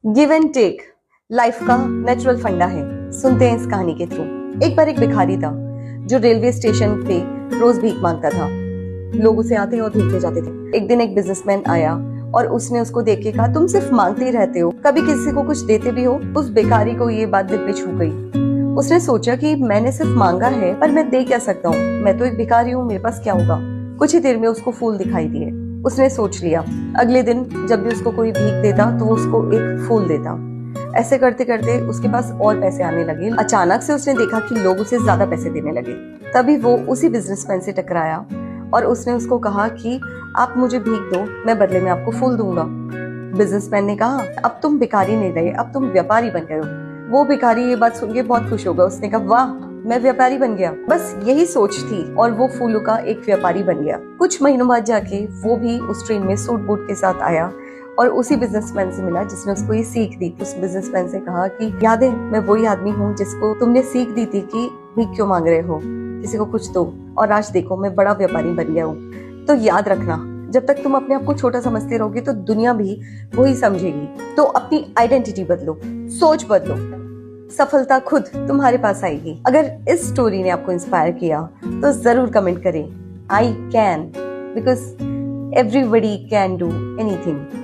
Give and take life का natural फंडा है। सुनते हैं इस कहानी के थ्रू। एक बार एक भिखारी था जो रेलवे स्टेशन पे रोज भीख मांगता था। लोग उसे आते और भीख ले जाते थे। एक दिन एक बिजनेसमैन आया और उसने उसको देख के कहा, तुम सिर्फ मांगते ही रहते हो, कभी किसी को कुछ देते भी हो? उस भिखारी को ये बात दिल पे छू गई। उसने सोचा कि मैंने सिर्फ मांगा है पर मैं दे क्या सकता हूँ, मैं तो एक भिखारी हूँ, मेरे पास क्या होगा। कुछ ही देर में उसको फूल दिखाई दिए। उसने सोच लिया अगले दिन जब भी उसको कोई भीख देता तो वो उसको एक फूल देता। ऐसे करते करते उसके पास और पैसे आने लगे। अचानक से उसने देखा कि लोग उसे ज्यादा पैसे देने लगे। तभी वो उसी बिजनेसमैन से टकराया और उसने उसको कहा कि आप मुझे भीख दो, मैं बदले में आपको फूल दूंगा। बिजनेसमैन ने कहा, अब तुम भिखारी नहीं रहे, अब तुम व्यापारी बन गए हो। वो भिखारी ये बात सुन के बहुत खुश होगा। उसने कहा, वाह, मैं व्यापारी बन गया। बस यही सोच थी और वो फूलों का एक व्यापारी बन गया। कुछ महीनों बाद जाके वो भी उस ट्रेन में सूट बूट के साथ आया और उसी बिजनेसमैन से मिला जिसने उसको ये सीख दी। उस बिजनेसमैन से कहा कि याद है, मैं वही आदमी हूँ जिसको तुमने सीख दी थी कि भीख क्यों मांग रहे हो, किसी को कुछ दो, और आज देखो मैं बड़ा व्यापारी बन गया हूँ। तो याद रखना, जब तक तुम अपने आप को छोटा समझते रहोगे तो दुनिया भी वही समझेगी। तो अपनी आइडेंटिटी बदलो, सोच बदलो, सफलता खुद तुम्हारे पास आएगी। अगर इस स्टोरी ने आपको इंस्पायर किया तो जरूर कमेंट करें, I can, because everybody can do anything.